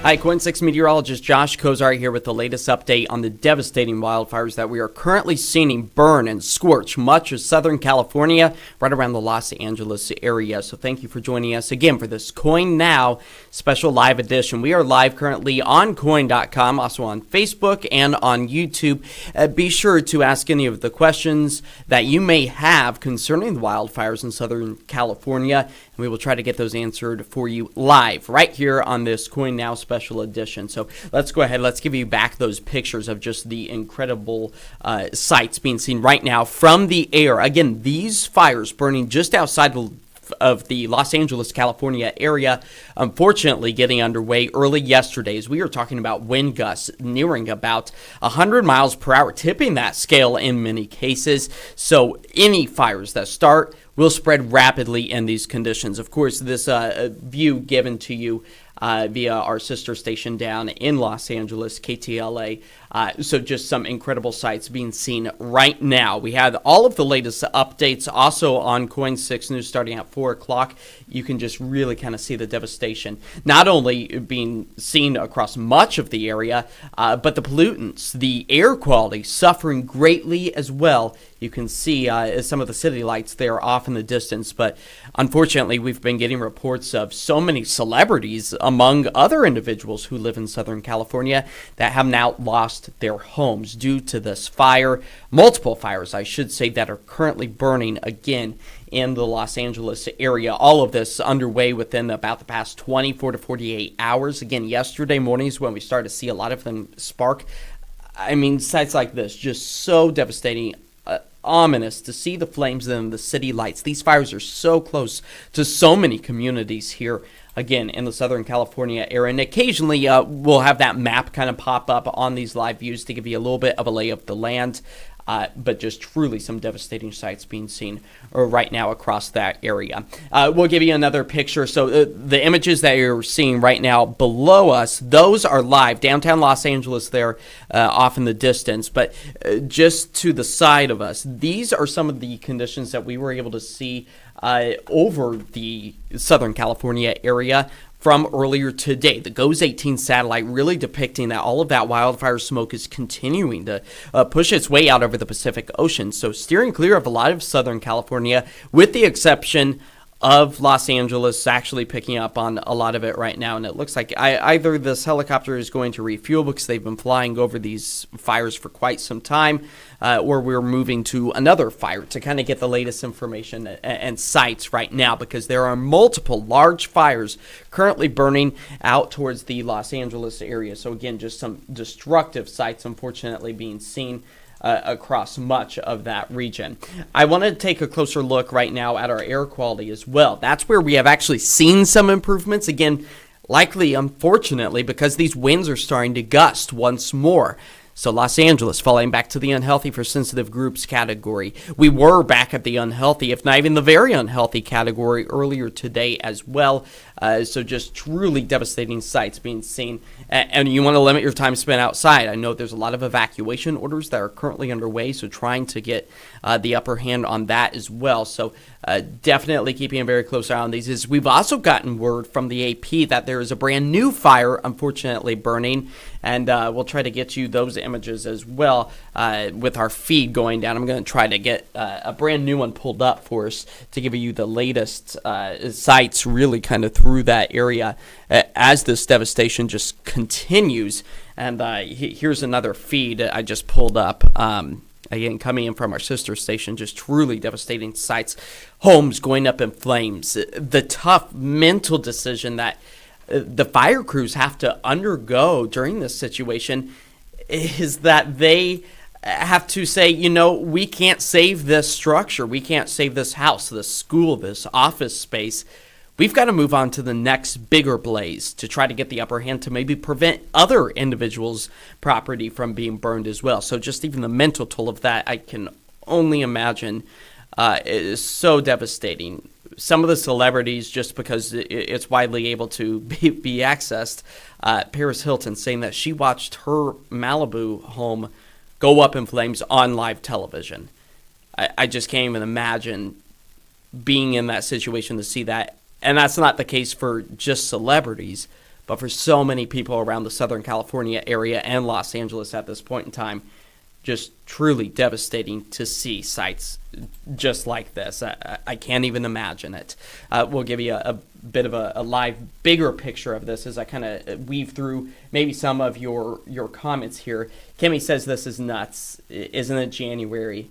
Hi, KOIN 6 meteorologist Josh Cozart here with the latest update on the devastating wildfires that we are currently seeing burn and scorch much of Southern California, right around the Los Angeles area. So thank you for joining us again for this KOIN Now special live edition. We are live currently on KOIN.com, also on Facebook and on YouTube. Be sure to ask any of the questions that you may have concerning the wildfires in Southern California, and we will try to get those answered for you live right here on this KOIN Now special edition. So let's go ahead. Let's give you back those pictures of just the incredible sights being seen right now from the air. Again, these fires burning just outside of the Los Angeles, California area, unfortunately getting underway early yesterday as we are talking about wind gusts nearing about 100 miles per hour, tipping that scale in many cases. So any fires that start will spread rapidly in these conditions. Of course, this view given to you via our sister station down in Los Angeles, KTLA. So just some incredible sights being seen right now. We have all of the latest updates also on KOIN 6 News starting at 4 o'clock. You can just really kind of see the devastation, not only being seen across much of the area, but the pollutants, the air quality suffering greatly as well. You can see some of the city lights there off in the distance, but unfortunately we've been getting reports of so many celebrities among other individuals who live in Southern California that have now lost their homes due to this fire. Multiple fires, I should say, that are currently burning again in the Los Angeles area. All of this underway within about the past 24 to 48 hours. Again, yesterday morning is when we started to see a lot of them spark. I mean, sights like this, just so devastating. Ominous to see the flames and the city lights. These fires are so close to so many communities here, again, in the Southern California area. And occasionally we'll have that map kind of pop up on these live views to give you a little bit of a lay of the land. But just truly some devastating sights being seen right now across that area. We'll give you another picture. So the images that you're seeing right now below us, those are live. Downtown Los Angeles there off in the distance. But just to the side of us, these are some of the conditions that we were able to see over the Southern California area from earlier today. The GOES 18 satellite really depicting that all of that wildfire smoke is continuing to push its way out over the Pacific Ocean. So steering clear of a lot of Southern California, with the exception of Los Angeles, actually picking up on a lot of it right now. And it looks like either this helicopter is going to refuel because they've been flying over these fires for quite some time, or we're moving to another fire to kind of get the latest information and sights right now, because there are multiple large fires currently burning out towards the Los Angeles area. So again, just some destructive sights unfortunately being seen across much of that region. I want to take a closer look right now at our air quality as well. That's where we have actually seen some improvements. Again, likely, unfortunately, because these winds are starting to gust once more. So Los Angeles falling back to the unhealthy for sensitive groups category. We were back at the unhealthy, if not even the very unhealthy category earlier today as well. So just truly devastating sights being seen. And you want to limit your time spent outside. I know there's a lot of evacuation orders that are currently underway, so trying to get the upper hand on that as well. So definitely keeping a very close eye on these. We've also gotten word from the AP that there is a brand new fire, unfortunately, burning. And we'll try to get you those images as well with our feed going down. I'm going to try to get a brand new one pulled up for us to give you the latest sights really kind of through that area as this devastation just continues. And here's another feed I just pulled up. Again, coming in from our sister station, just truly devastating sights. Homes going up in flames. The tough mental decision that the fire crews have to undergo during this situation is that they have to say, you know, we can't save this structure. We can't save this house, this school, this office space. We've got to move on to the next bigger blaze to try to get the upper hand to maybe prevent other individuals' property from being burned as well. So just even the mental toll of that, I can only imagine, is so devastating. Some of the celebrities, just because it's widely able to be accessed, Paris Hilton saying that she watched her Malibu home go up in flames on live television. I just can't even imagine being in that situation to see that. And that's not the case for just celebrities, but for so many people around the Southern California area and Los Angeles at this point in time, just truly devastating to see sights just like this. I can't even imagine it. We'll give you a bit of a live, bigger picture of this as I kind of weave through maybe some of your comments here. Kimmy says this is nuts. Isn't it January?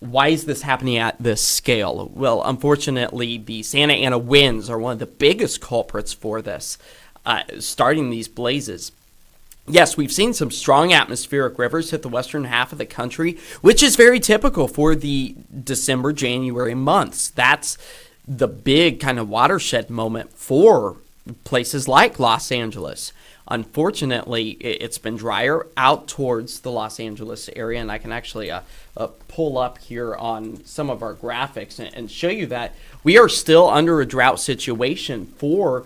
Why is this happening at this scale? Well, unfortunately, the Santa Ana winds are one of the biggest culprits for this, starting these blazes. Yes, we've seen some strong atmospheric rivers hit the western half of the country, which is very typical for the December, January months. That's the big kind of watershed moment for places like Los Angeles. Unfortunately, it's been drier out towards the Los Angeles area, and I can actually pull up here on some of our graphics and show you that we are still under a drought situation for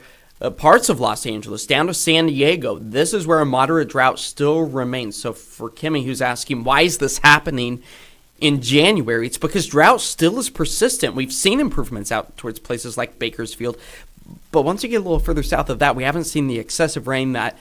parts of Los Angeles down to San Diego. This is where a moderate drought still remains. So for Kimmy, who's asking, why is this happening in January? It's because drought still is persistent. We've seen improvements out towards places like Bakersfield, but once you get a little further south of that, we haven't seen the excessive rain that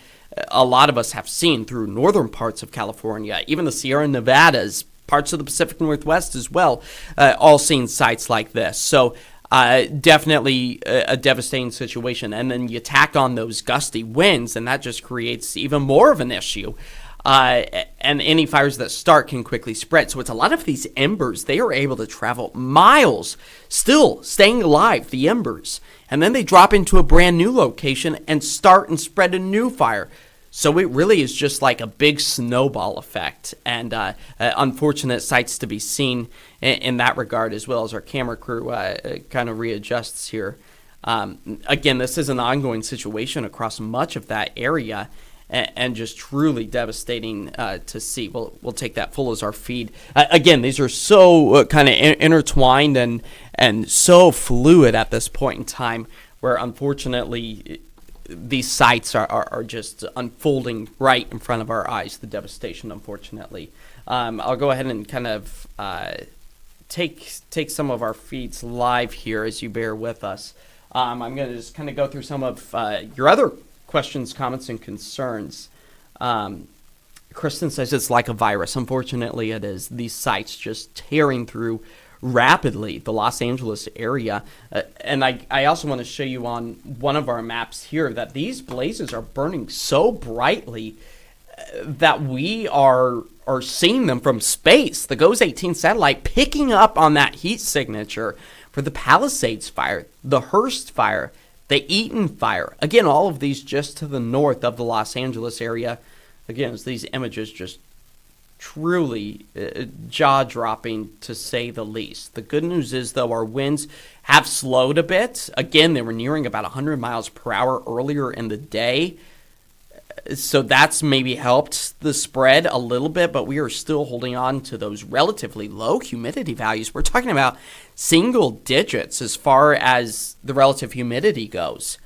a lot of us have seen through northern parts of California, even the Sierra Nevadas, parts of the Pacific Northwest as well, all seeing sites like this. So definitely a devastating situation. And then you tack on those gusty winds, and that just creates even more of an issue. And any fires that start can quickly spread. So it's a lot of these embers. They are able to travel miles, still staying alive, the embers. And then they drop into a brand new location and start and spread a new fire. So it really is just like a big snowball effect, and unfortunate sights to be seen in that regard, as well as our camera crew kind of readjusts here. Again, this is an ongoing situation across much of that area, and just truly devastating to see. We'll take that full as our feed. Again, these are so kind of intertwined and so fluid at this point in time, where unfortunately these sites are just unfolding right in front of our eyes, the devastation, unfortunately. I'll go ahead and kind of take some of our feeds live here as you bear with us. I'm going to just kind of go through some of your other questions, comments, and concerns. Kristen says it's like a virus. Unfortunately, it is. These sites just tearing through rapidly the Los Angeles area. And I also want to show you on one of our maps here that these blazes are burning so brightly that we are seeing them from space. The GOES 18 satellite picking up on that heat signature for the Palisades fire, the Hearst fire, the Eaton fire. Again, all of these just to the north of the Los Angeles area. Again, as these images just truly jaw-dropping, to say the least. The good news is, though, our winds have slowed a bit. Again, they were nearing about 100 miles per hour earlier in the day. So that's maybe helped the spread a little bit, but we are still holding on to those relatively low humidity values. We're talking about single digits as far as the relative humidity goes.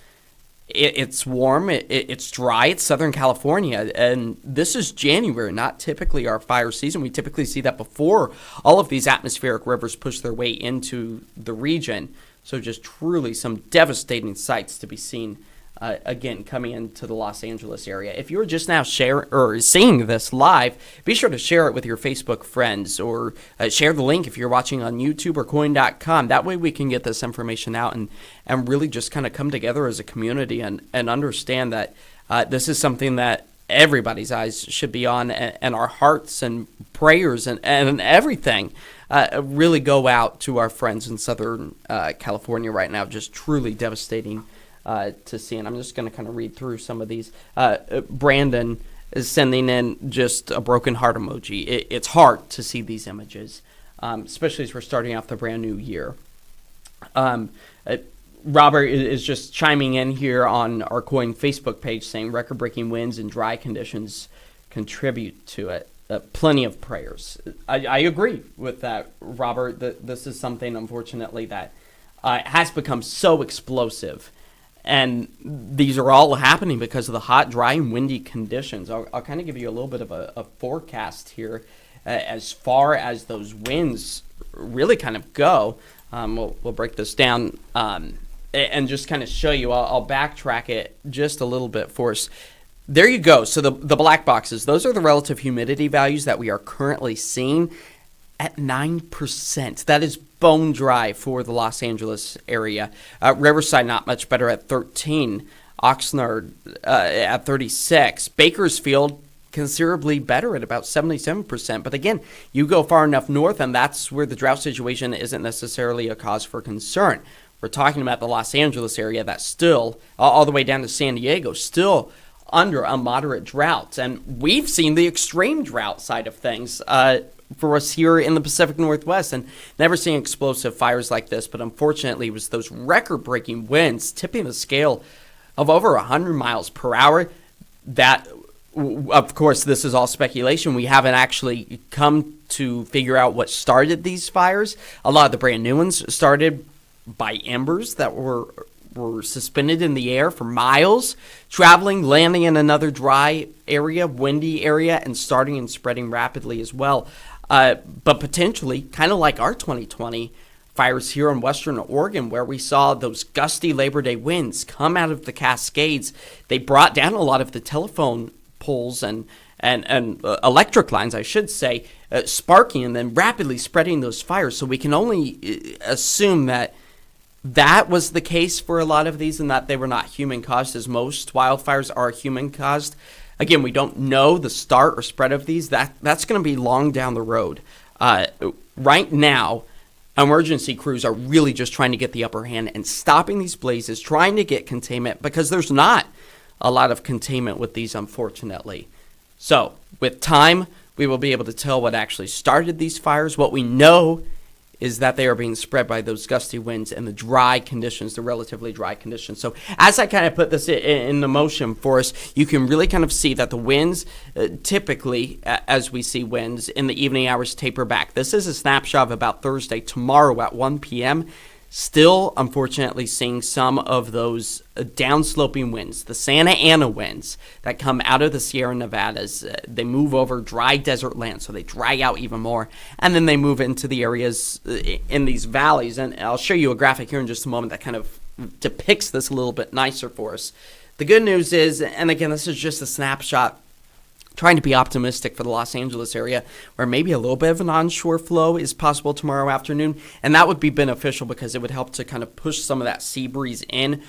It's warm, it's dry, it's Southern California, and this is January, not typically our fire season. We typically see that before all of these atmospheric rivers push their way into the region. So just truly some devastating sights to be seen, again, coming into the Los Angeles area. If you're just now seeing this live, be sure to share it with your Facebook friends, or share the link if you're watching on YouTube or KOIN.com. That way we can get this information out and really just kind of come together as a community and understand that this is something that everybody's eyes should be on, and our hearts and prayers and everything really go out to our friends in Southern California right now. Just truly devastating to see. And I'm just going to kind of read through some of these. Brandon is sending in just a broken heart emoji. It's hard to see these images, especially as we're starting off the brand new year. Robert is just chiming in here on our KOIN Facebook page, saying record-breaking winds and dry conditions contribute to it. Plenty of prayers. I agree with that, Robert. This is something, unfortunately, that has become so explosive. And these are all happening because of the hot, dry, and windy conditions. I'll kind of give you a little bit of a forecast here as far as those winds really kind of go. We'll break this down and just kind of show you. I'll backtrack it just a little bit for us. There you go. So the black boxes, those are the relative humidity values that we are currently seeing at 9%. That is bone dry for the Los Angeles area. Riverside, not much better at 13. Oxnard at 36. Bakersfield, considerably better at about 77%. But again, you go far enough north, and that's where the drought situation isn't necessarily a cause for concern. We're talking about the Los Angeles area that's still, all the way down to San Diego, still under a moderate drought. And we've seen the extreme drought side of things for us here in the Pacific Northwest, and never seen explosive fires like this. But unfortunately, it was those record-breaking winds tipping the scale of over 100 miles per hour. That, of course, this is all speculation. We haven't actually come to figure out what started these fires. A lot of the brand new ones started by embers that were suspended in the air for miles, traveling, landing in another dry area, windy area, and starting and spreading rapidly as well. But potentially, kind of like our 2020 fires here in western Oregon, where we saw those gusty Labor Day winds come out of the Cascades. They brought down a lot of the telephone poles and electric lines, I should say, sparking and then rapidly spreading those fires. So we can only assume that was the case for a lot of these, and that they were not human-caused, as most wildfires are human-caused. Again, we don't know the start or spread of these. That's going to be long down the road. Right now, emergency crews are really just trying to get the upper hand and stopping these blazes, trying to get containment, because there's not a lot of containment with these, unfortunately. So, with time, we will be able to tell what actually started these fires. What we know is that they are being spread by those gusty winds and the dry conditions, the relatively dry conditions. So as I kind of put this in the motion for us, you can really kind of see that the winds, typically, as we see winds in the evening hours, taper back. This is a snapshot of about Thursday. Tomorrow at 1 p.m., still, unfortunately, seeing some of those downsloping winds, the Santa Ana winds that come out of the Sierra Nevadas. They move over dry desert land, so they dry out even more. And then they move into the areas in these valleys. And I'll show you a graphic here in just a moment that kind of depicts this a little bit nicer for us. The good news is, and again, this is just a snapshot, trying to be optimistic for the Los Angeles area, where maybe a little bit of an onshore flow is possible tomorrow afternoon, and that would be beneficial because it would help to kind of push some of that sea breeze in,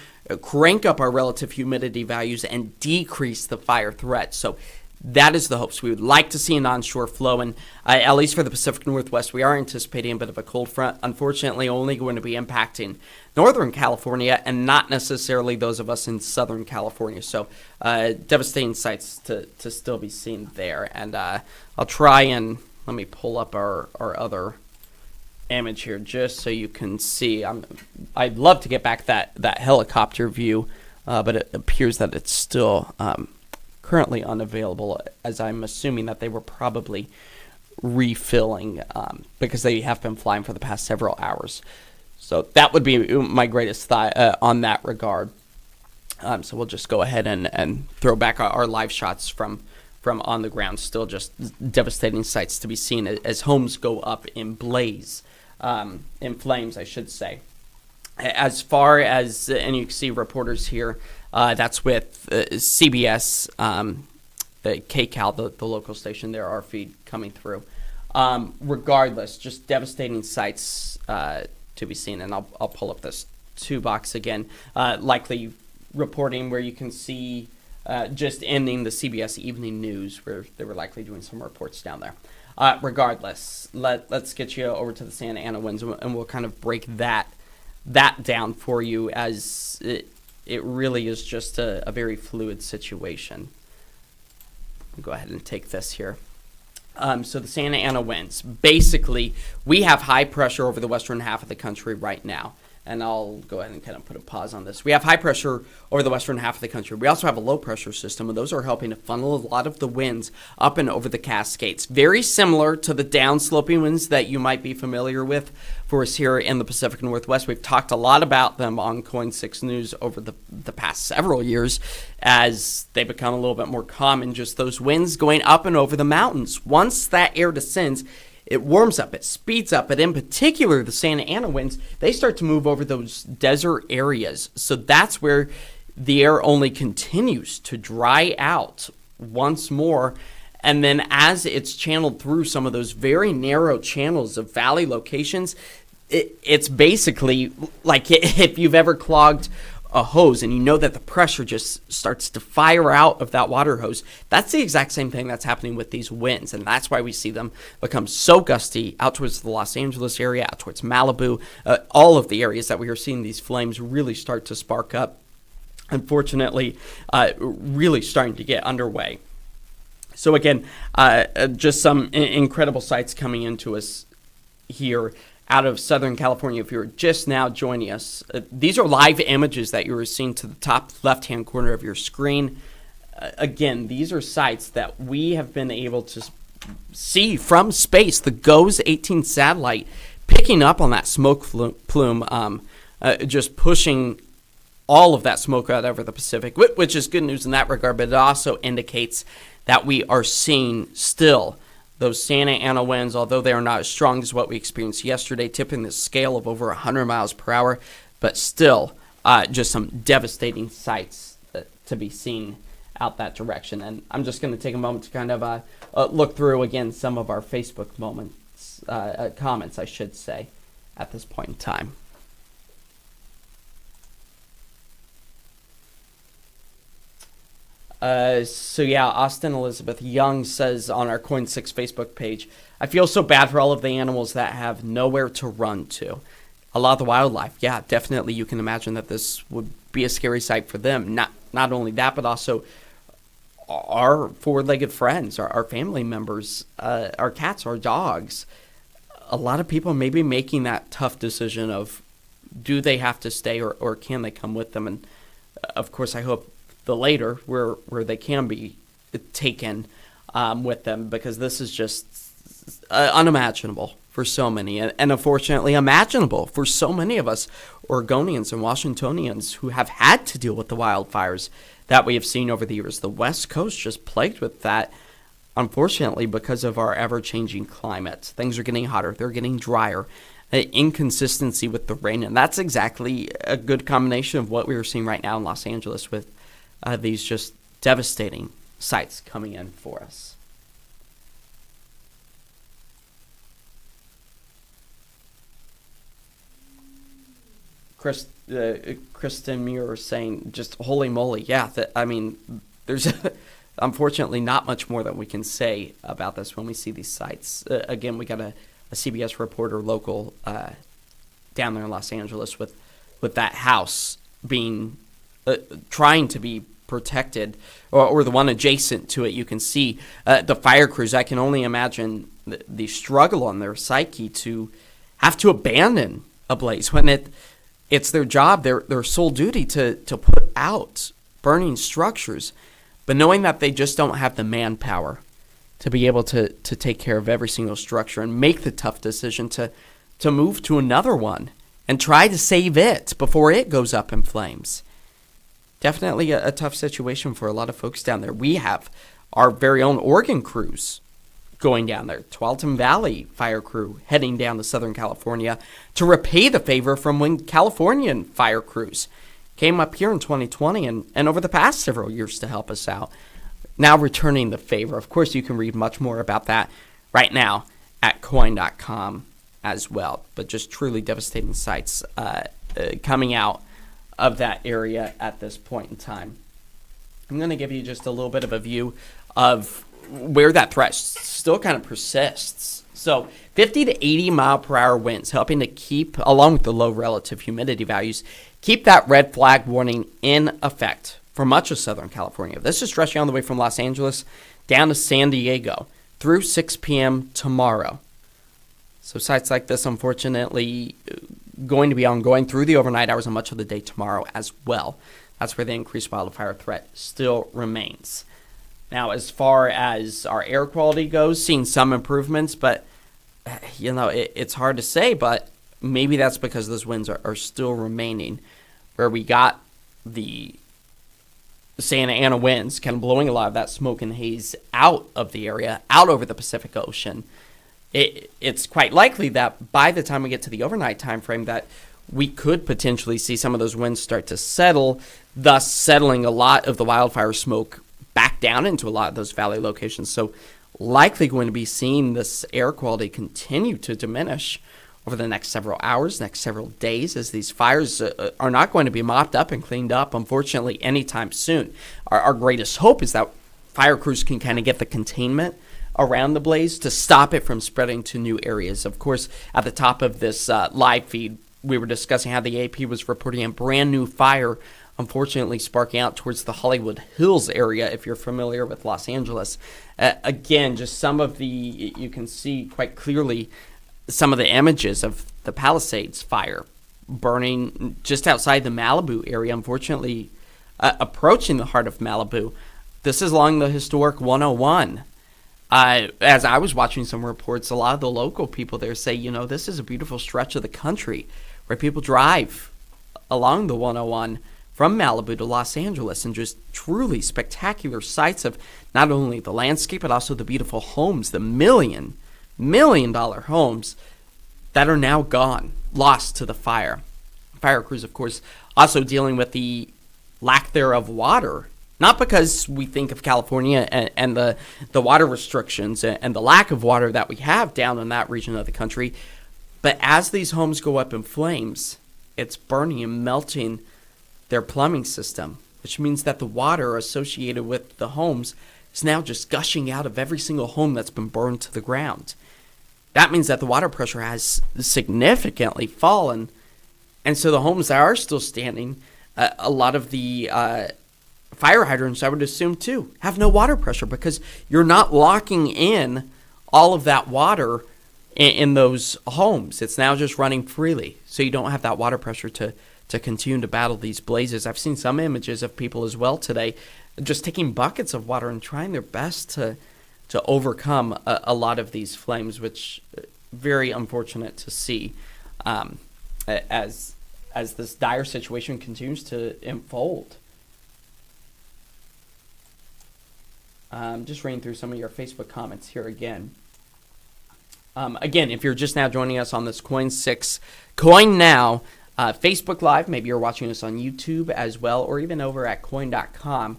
crank up our relative humidity values, and decrease the fire threat. So that is the hopes. We would like to see an onshore flow, and at least for the Pacific Northwest, we are anticipating a bit of a cold front, unfortunately only going to be impacting Northern California and not necessarily those of us in Southern California. So devastating sights to still be seen there. And I'll try and let me pull up our other image here just so you can see. I'd love to get back that helicopter view, but it appears that it's still currently unavailable, as I'm assuming that they were probably refilling because they have been flying for the past several hours. So that would be my greatest thought on that regard. So we'll just go ahead and throw back our live shots from on the ground. Still just devastating sights to be seen as homes go up in blaze, in flames, I should say. As far as, and you can see reporters here, that's with CBS, KCAL, the local station there, our feed coming through. Regardless, just devastating sights to be seen. And I'll pull up this 2-box again, likely reporting where you can see just ending the CBS Evening News, where they were likely doing some reports down there. Regardless, let's get you over to the Santa Ana winds, and we'll kind of break that down for you, as it really is just a very fluid situation. I'll go ahead and take this here. So the Santa Ana winds, basically, we have high pressure over the western half of the country right now. And I'll go ahead and kind of put a pause on this. We have high pressure over the western half of the country. We also have a low pressure system, and those are helping to funnel a lot of the winds up and over the Cascades. Very similar to the downsloping winds that you might be familiar with for us here in the Pacific Northwest. We've talked a lot about them on KOIN 6 News over the past several years as they become a little bit more common, just those winds going up and over the mountains. Once that air descends, it warms up, it speeds up, but in particular, the Santa Ana winds, they start to move over those desert areas. So that's where the air only continues to dry out once more. And then as it's channeled through some of those very narrow channels of valley locations, it's basically like if you've ever clogged a hose and you know that the pressure just starts to fire out of that water hose. That's the exact same thing that's happening with these winds, and that's why we see them become so gusty out towards the Los Angeles area, out towards Malibu, all of the areas that we are seeing these flames really start to spark up. Unfortunately, really starting to get underway. So again, just some incredible sights coming into us here out of Southern California. If you're just now joining us, these are live images that you are seeing to the top left-hand corner of your screen. Again, these are sites that we have been able to see from space. The GOES 18 satellite picking up on that smoke plume, just pushing all of that smoke out over the Pacific, which is good news in that regard, but it also indicates that we are seeing still those Santa Ana winds, although they are not as strong as what we experienced yesterday, tipping the scale of over 100 miles per hour, but still just some devastating sights to be seen out that direction. And I'm just going to take a moment to kind of look through, again, some of our Facebook comments, I should say, at this point in time. So yeah, Austin Elizabeth Young says on our KOIN 6 Facebook page, I feel so bad for all of the animals that have nowhere to run to. A lot of the wildlife, yeah, definitely you can imagine that this would be a scary sight for them. Not only that, but also our four-legged friends, our family members, our cats, our dogs. A lot of people may be making that tough decision of do they have to stay or can they come with them? And of course, I hope the later, where they can be taken with them, because this is just unimaginable for so many, and unfortunately imaginable for so many of us Oregonians and Washingtonians who have had to deal with the wildfires that we have seen over the years. The West Coast just plagued with that, unfortunately, because of our ever-changing climate. Things are getting hotter, they're getting drier, inconsistency with the rain, and that's exactly a good combination of what we are seeing right now in Los Angeles with these just devastating sights coming in for us. Kristen Muir saying, just holy moly, yeah, there's unfortunately not much more that we can say about this when we see these sights. Again, we got a CBS reporter local down there in Los Angeles with that house being trying to be protected, or the one adjacent to it. You can see the fire crews. I can only imagine the struggle on their psyche to have to abandon a blaze when it's their job, their sole duty to put out burning structures, but knowing that they just don't have the manpower to be able to take care of every single structure and make the tough decision to move to another one and try to save it before it goes up in flames. Definitely a tough situation for a lot of folks down there. We have our very own Oregon crews going down there. Tualatin Valley fire crew heading down to Southern California to repay the favor from when Californian fire crews came up here in 2020 and over the past several years to help us out. Now returning the favor. Of course, you can read much more about that right now at KOIN.com as well. But just truly devastating sights coming out of that area at this point in time. I'm going to give you just a little bit of a view of where that threat still kind of persists. So 50 to 80 mile per hour winds helping to keep, along with the low relative humidity values, keep that red flag warning in effect for much of Southern California. This is stretching all the way from Los Angeles down to San Diego through 6 p.m. tomorrow. So sites like this, unfortunately, going to be ongoing through the overnight hours and much of the day tomorrow as well. That's where the increased wildfire threat still remains. Now, as far as our air quality goes, seeing some improvements, but, it's hard to say, but maybe that's because those winds are still remaining, where we got the Santa Ana winds kind of blowing a lot of that smoke and haze out of the area, out over the Pacific Ocean. it's quite likely that by the time we get to the overnight time frame that we could potentially see some of those winds start to settle, thus settling a lot of the wildfire smoke back down into a lot of those valley locations. So likely going to be seeing this air quality continue to diminish over the next several hours, next several days, as these fires are not going to be mopped up and cleaned up, unfortunately, anytime soon. Our greatest hope is that fire crews can kind of get the containment around the blaze to stop it from spreading to new areas. Of course, at the top of this live feed, we were discussing how the AP was reporting a brand new fire, unfortunately sparking out towards the Hollywood Hills area, if you're familiar with Los Angeles. Again, just some of you can see quite clearly some of the images of the Palisades fire burning just outside the Malibu area, unfortunately approaching the heart of Malibu. This is along the historic 101. As I was watching some reports, a lot of the local people there say, this is a beautiful stretch of the country where people drive along the 101 from Malibu to Los Angeles, and just truly spectacular sights of not only the landscape, but also the beautiful homes, the $1 million homes that are now gone, lost to the fire. Fire crews, of course, also dealing with the lack thereof water. Not because we think of California and the water restrictions and the lack of water that we have down in that region of the country, but as these homes go up in flames, it's burning and melting their plumbing system, which means that the water associated with the homes is now just gushing out of every single home that's been burned to the ground. That means that the water pressure has significantly fallen, and so the homes that are still standing, a lot of the fire hydrants, I would assume too, have no water pressure because you're not locking in all of that water in those homes. It's now just running freely, so you don't have that water pressure to continue to battle these blazes. I've seen some images of people as well today just taking buckets of water and trying their best to overcome a lot of these flames, which very unfortunate to see as this dire situation continues to unfold. Just reading through some of your Facebook comments here again. Again, if you're just now joining us on this KOIN 6 KOIN Now Facebook Live, maybe you're watching us on YouTube as well, or even over at KOIN.com.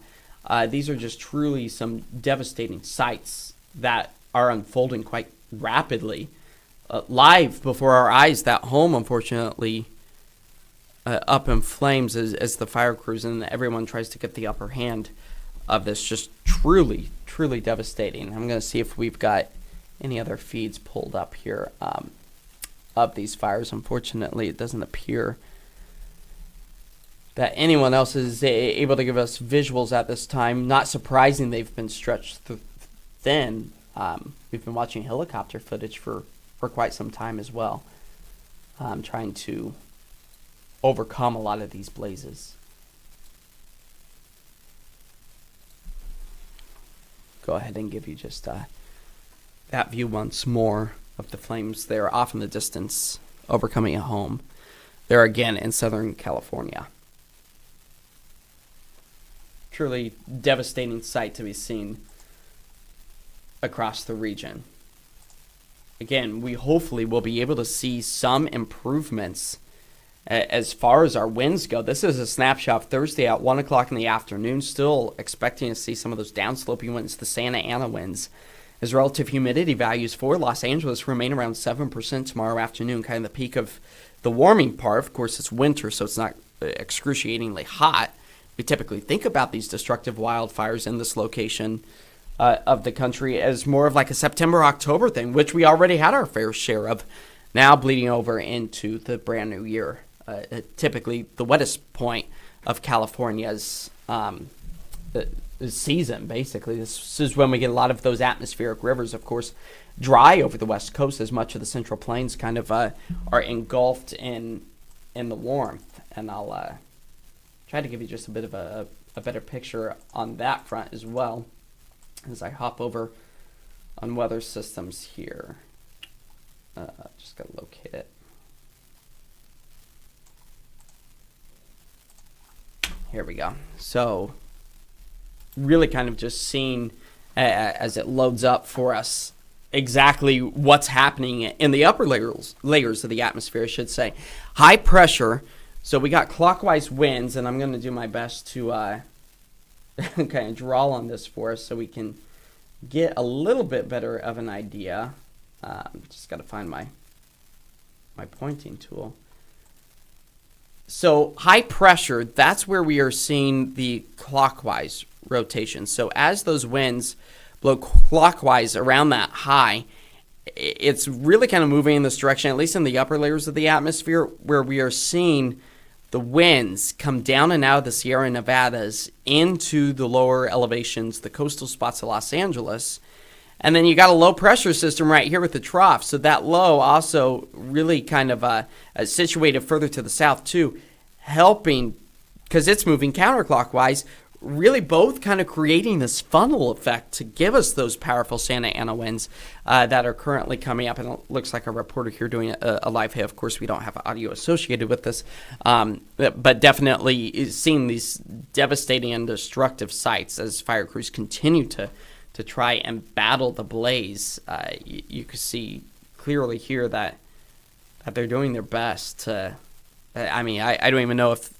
These are just truly some devastating sights that are unfolding quite rapidly. Live before our eyes, that home, unfortunately, up in flames as the fire crews and everyone tries to get the upper hand of this. Just truly, truly devastating. I'm going to see if we've got any other feeds pulled up here of these fires. Unfortunately, it doesn't appear that anyone else is able to give us visuals at this time. Not surprising, they've been stretched thin. We've been watching helicopter footage for quite some time as well, trying to overcome a lot of these blazes. Go ahead and give you just that view once more of the flames there off in the distance, overcoming a home there again in Southern California. Truly devastating sight to be seen across the region. Again, we hopefully will be able to see some improvements as far as our winds go. This is a snapshot Thursday at 1 o'clock in the afternoon. Still expecting to see some of those downsloping winds, the Santa Ana winds, as relative humidity values for Los Angeles remain around 7% tomorrow afternoon, kind of the peak of the warming part. Of course, it's winter, so it's not excruciatingly hot. We typically think about these destructive wildfires in this location of the country as more of like a September-October thing, which we already had our fair share of, now bleeding over into the brand new year. Typically the wettest point of California's season, basically. This is when we get a lot of those atmospheric rivers, of course, dry over the west coast, as much of the central plains kind of are engulfed in the warmth. And I'll try to give you just a bit of a better picture on that front as well as I hop over on weather systems here. Just got to locate it. Here we go. So really kind of just seeing as it loads up for us exactly what's happening in the upper layers of the atmosphere, I should say. High pressure. So we got clockwise winds, and I'm going to do my best to kind of draw on this for us so we can get a little bit better of an idea. Just got to find my pointing tool. So high pressure, that's where we are seeing the clockwise rotation. So as those winds blow clockwise around that high, it's really kind of moving in this direction, at least in the upper layers of the atmosphere, where we are seeing the winds come down and out of the Sierra Nevadas into the lower elevations, the coastal spots of Los Angeles. And then you got a low pressure system right here with the trough. So that low also really kind of situated further to the south too, helping, because it's moving counterclockwise, really both kind of creating this funnel effect to give us those powerful Santa Ana winds that are currently coming up. And it looks like a reporter here doing a live hit. Of course, we don't have audio associated with this, but definitely seeing these devastating and destructive sights as fire crews continue to try and battle the blaze. You can see clearly here that they're doing their best to, I don't even know if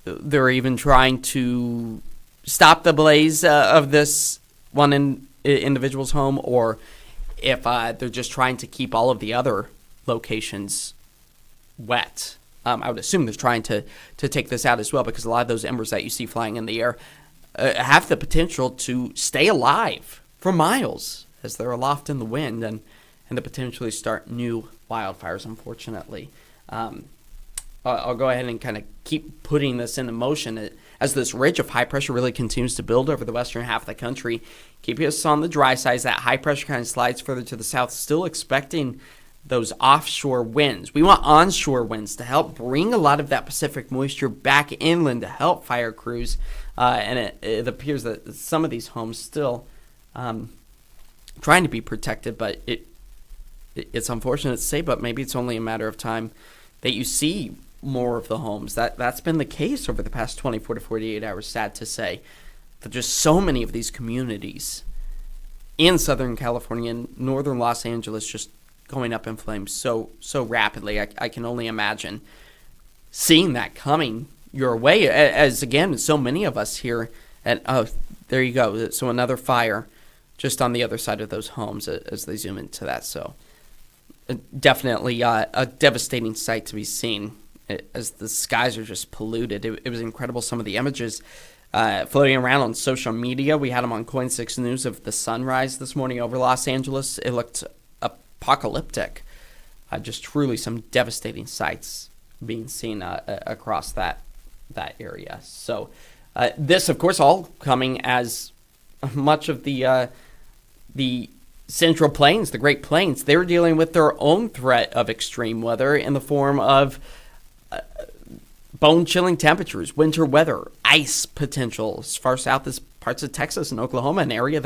they're even trying to stop the blaze of this one individual's home, or if they're just trying to keep all of the other locations wet. I would assume they're trying to take this out as well, because a lot of those embers that you see flying in the air have the potential to stay alive for miles as they're aloft in the wind and to potentially start new wildfires, unfortunately. I'll go ahead and kind of keep putting this into motion as this ridge of high pressure really continues to build over the western half of the country. Keep us on the dry side as that high pressure kind of slides further to the south, still expecting those offshore winds. We want onshore winds to help bring a lot of that Pacific moisture back inland to help fire crews. And it appears that some of these homes still trying to be protected, but it's unfortunate to say, but maybe it's only a matter of time that you see more of the homes. That's been the case over the past 24 to 48 hours, sad to say. That just so many of these communities in Southern California and northern Los Angeles just going up in flames so rapidly. I can only imagine seeing that coming your way, as again, so many of us here. And oh, there you go. So another fire just on the other side of those homes as they zoom into that. So definitely a devastating sight to be seen as the skies are just polluted. It was incredible, some of the images floating around on social media. We had them on KOIN 6 News of the sunrise this morning over Los Angeles. It looked apocalyptic. Just truly some devastating sights being seen across that area. So this, of course, all coming as much of the Central Plains, the Great Plains, they're dealing with their own threat of extreme weather in the form of bone-chilling temperatures, winter weather, ice potential as far south as parts of Texas and Oklahoma, an area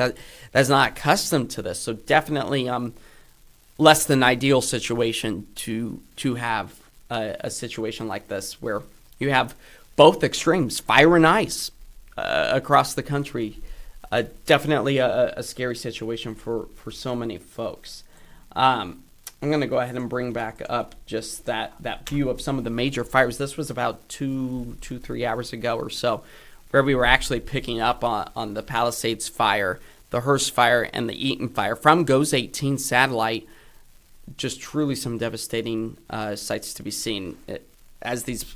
that's not accustomed to this. So definitely less than ideal situation to have a situation like this where you have both extremes, fire and ice, across the country. Definitely a scary situation for so many folks. I'm going to go ahead and bring back up just that view of some of the major fires. This was about 3 hours ago or so, where we were actually picking up on the Palisades fire, the Hearst fire, and the Eaton fire from GOES 18 satellite. Just truly some devastating sights to be seen as these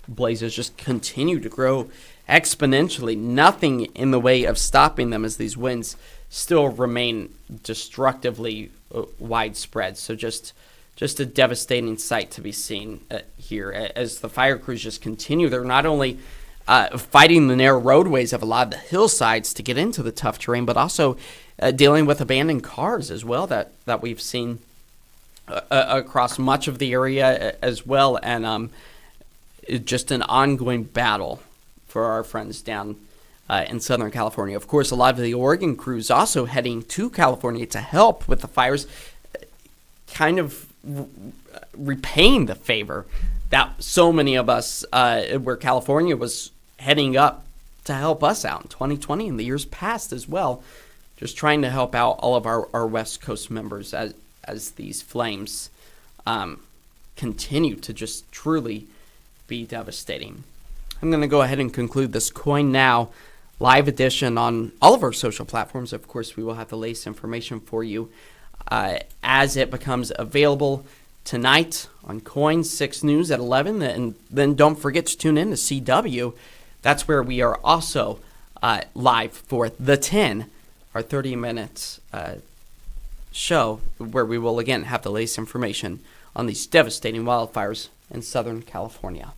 blazes just continue to grow exponentially. Nothing in the way of stopping them as these winds still remain destructively widespread. So just a devastating sight to be seen here as the fire crews just continue. They're not only fighting the narrow roadways of a lot of the hillsides to get into the tough terrain, but also dealing with abandoned cars as well that we've seen across much of the area as well. And just an ongoing battle for our friends down in Southern California. Of course, a lot of the Oregon crews also heading to California to help with the fires, kind of repaying the favor that so many of us, where California was heading up to help us out in 2020 and the years past as well. just trying to help out all of our West Coast members as these flames continue to just truly be devastating. I'm going to go ahead and conclude this KOIN Now live edition on all of our social platforms. Of course, we will have the latest information for you as it becomes available tonight on KOIN 6 News at 11. And then don't forget to tune in to CW. That's where we are also live for The 10, our 30 minutes show, where we will again have the latest information on these devastating wildfires in Southern California.